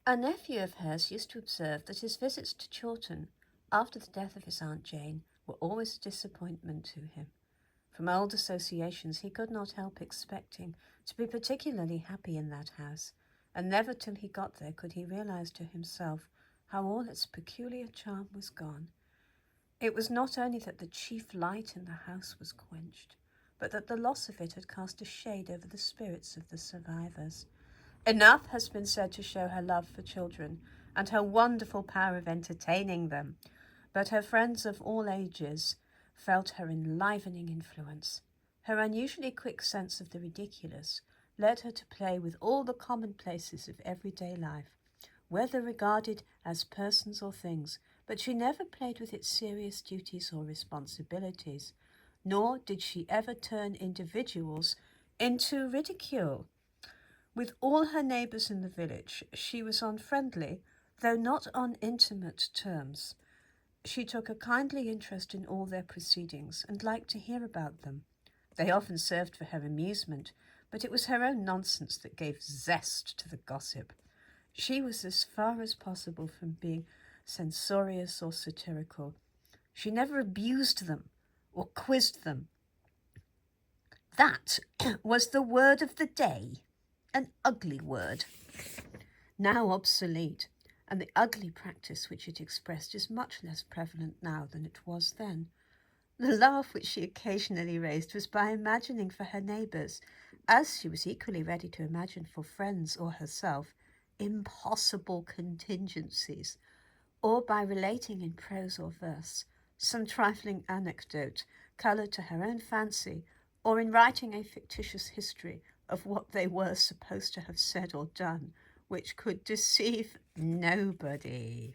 A nephew of hers used to observe that his visits to Chawton after the death of his Aunt Jane were always a disappointment to him. From old associations, he could not help expecting to be particularly happy in that house, and never till he got there could he realize to himself how all its peculiar charm was gone. It was not only that the chief light in the house was quenched, but that the loss of it had cast a shade over the spirits of the survivors. Enough has been said to show her love for children and her wonderful power of entertaining them, but her friends of all ages felt her enlivening influence. Her unusually quick sense of the ridiculous led her to play with all the commonplaces of everyday life, whether regarded as persons or things, but she never played with its serious duties or responsibilities, nor did she ever turn individuals into ridicule. With all her neighbours in the village, she was on friendly, though not on intimate terms. She took a kindly interest in all their proceedings and liked to hear about them. They often served for her amusement, but it was her own nonsense that gave zest to the gossip. She was as far as possible from being censorious or satirical. She never abused them or quizzed them. That was the word of the day, an ugly word, now obsolete, and the ugly practice which it expressed is much less prevalent now than it was then. The laugh which she occasionally raised was by imagining for her neighbours, as she was equally ready to imagine for friends or herself, impossible contingencies, or by relating in prose or verse some trifling anecdote coloured to her own fancy, or in writing a fictitious history of what they were supposed to have said or done, which could deceive nobody.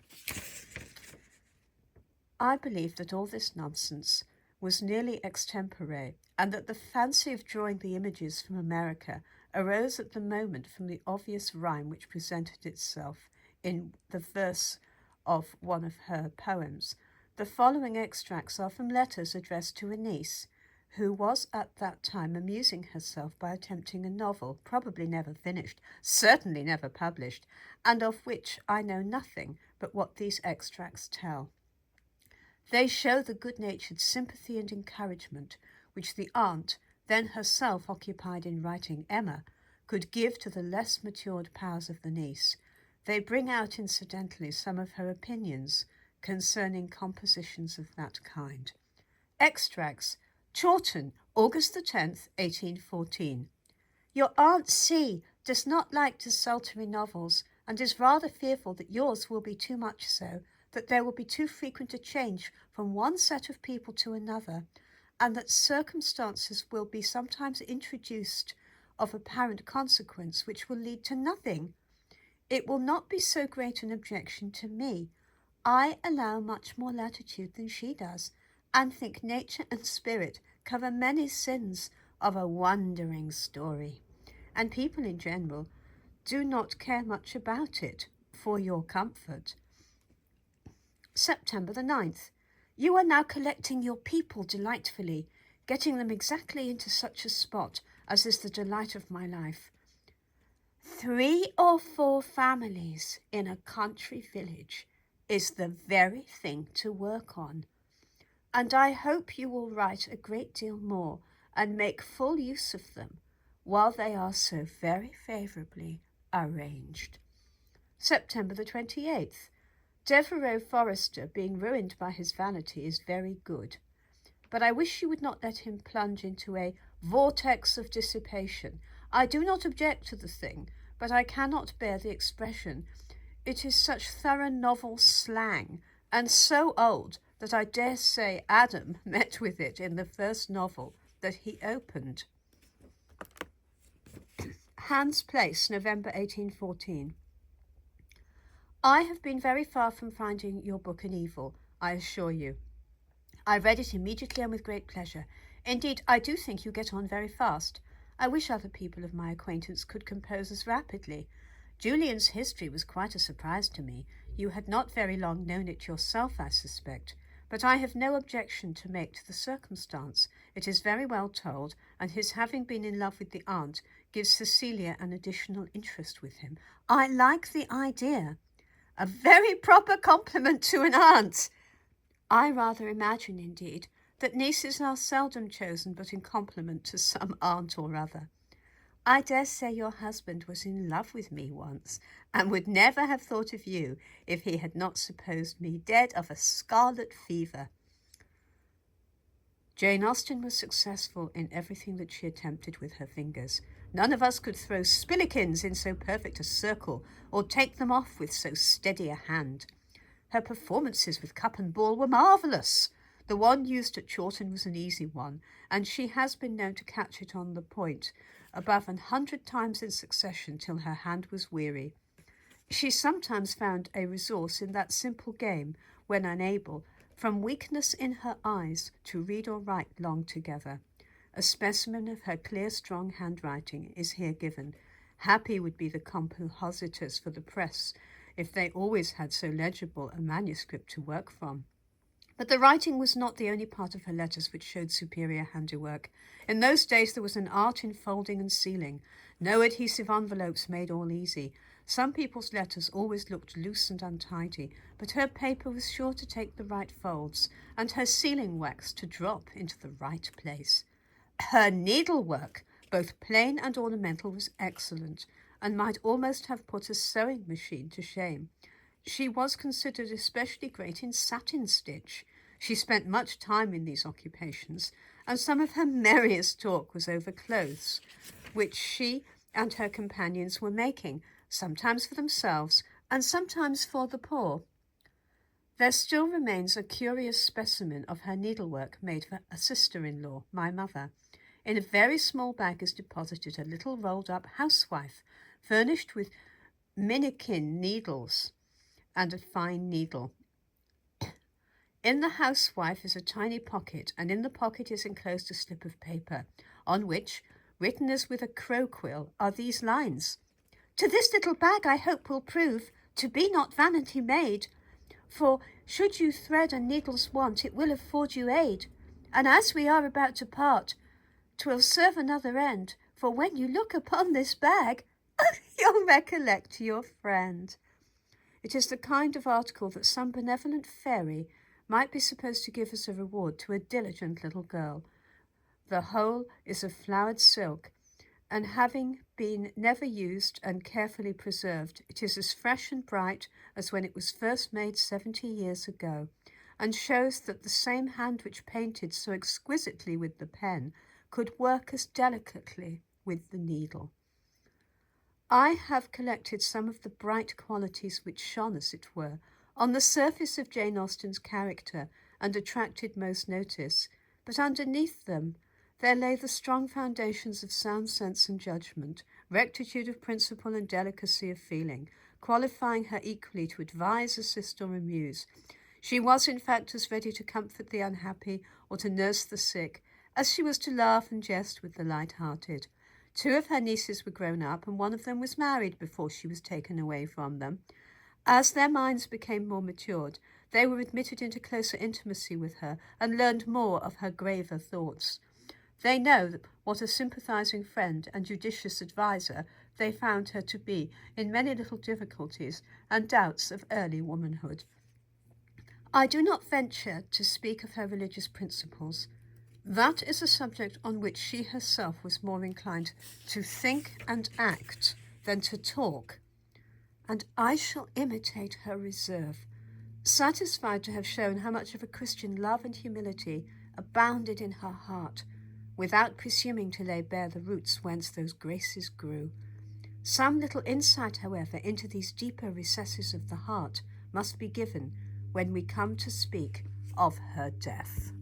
I believe that all this nonsense was nearly extempore, and that the fancy of drawing the images from America arose at the moment from the obvious rhyme which presented itself in the verse of one of her poems. The following extracts are from letters addressed to a niece, who was at that time amusing herself by attempting a novel, probably never finished, certainly never published, and of which I know nothing but what these extracts tell. They show the good-natured sympathy and encouragement which the aunt, then herself occupied in writing Emma, could give to the less matured powers of the niece. They bring out incidentally some of her opinions concerning compositions of that kind. Extracts. Chawton, August the 10th, 1814. Your Aunt C. does not like desultory novels, and is rather fearful that yours will be too much so, that there will be too frequent a change from one set of people to another, and that circumstances will be sometimes introduced of apparent consequence which will lead to nothing. It will not be so great an objection to me. I allow much more latitude than she does, and think nature and spirit cover many sins of a wandering story, and people in general do not care much about it for your comfort. September the 9th. You are now collecting your people delightfully, getting them exactly into such a spot as is the delight of my life. 3 or 4 families in a country village is the very thing to work on, and I hope you will write a great deal more and make full use of them while they are so very favourably arranged. September the 28th. Devereux Forester being ruined by his vanity is very good, but I wish you would not let him plunge into a vortex of dissipation. I do not object to the thing, but I cannot bear the expression. It is such thorough novel slang, and so old that I dare say Adam met with it in the first novel that he opened. Hans Place, November 1814. I have been very far from finding your book an evil, I assure you. I read it immediately and with great pleasure. Indeed, I do think you get on very fast. I wish other people of my acquaintance could compose as rapidly. Julian's history was quite a surprise to me. You had not very long known it yourself, I suspect, but I have no objection to make to the circumstance. It is very well told, and his having been in love with the aunt gives Cecilia an additional interest with him. I like the idea. A very proper compliment to an aunt. I rather imagine, indeed, that nieces are seldom chosen but in compliment to some aunt or other. I dare say your husband was in love with me once, and would never have thought of you if he had not supposed me dead of a scarlet fever. Jane Austen was successful in everything that she attempted with her fingers. None of us could throw spillikins in so perfect a circle, or take them off with so steady a hand. Her performances with cup and ball were marvellous. The one used at Chawton was an easy one, and she has been known to catch it on the point above 100 times in succession till her hand was weary. She sometimes found a resource in that simple game when unable, from weakness in her eyes, to read or write long together. A specimen of her clear, strong handwriting is here given. Happy would be the compositors for the press if they always had so legible a manuscript to work from. But the writing was not the only part of her letters which showed superior handiwork. In those days there was an art in folding and sealing. No adhesive envelopes made all easy. Some people's letters always looked loose and untidy, but her paper was sure to take the right folds, and her sealing wax to drop into the right place. Her needlework, both plain and ornamental, was excellent, and might almost have put a sewing machine to shame. She was considered especially great in satin stitch. She spent much time in these occupations, and some of her merriest talk was over clothes, which she and her companions were making, sometimes for themselves and sometimes for the poor. There still remains a curious specimen of her needlework made for a sister-in-law, my mother. In a very small bag is deposited a little rolled-up housewife, furnished with minikin needles and a fine needle. In the housewife is a tiny pocket, and in the pocket is enclosed a slip of paper, on which, written as with a crow quill, are these lines: "To this little bag I hope will prove to be not vanity made, for should you thread and needles want, it will afford you aid. And as we are about to part, 'twill serve another end, for when you look upon this bag, you'll recollect your friend." It is the kind of article that some benevolent fairy might be supposed to give as a reward to a diligent little girl. The whole is of flowered silk, and having been never used and carefully preserved, it is as fresh and bright as when it was first made 70 years ago, and shows that the same hand which painted so exquisitely with the pen could work as delicately with the needle. I have collected some of the bright qualities which shone, as it were, on the surface of Jane Austen's character and attracted most notice, but underneath them there lay the strong foundations of sound sense and judgment, rectitude of principle and delicacy of feeling, qualifying her equally to advise, assist, or amuse. She was, in fact, as ready to comfort the unhappy or to nurse the sick as she was to laugh and jest with the light-hearted. 2 of her nieces were grown up, and one of them was married before she was taken away from them. As their minds became more matured, they were admitted into closer intimacy with her and learned more of her graver thoughts. They know what a sympathizing friend and judicious adviser they found her to be in many little difficulties and doubts of early womanhood. I do not venture to speak of her religious principles. That is a subject on which she herself was more inclined to think and act than to talk, and I shall imitate her reserve, satisfied to have shown how much of a Christian love and humility abounded in her heart, without presuming to lay bare the roots whence those graces grew. Some little insight, however, into these deeper recesses of the heart must be given when we come to speak of her death.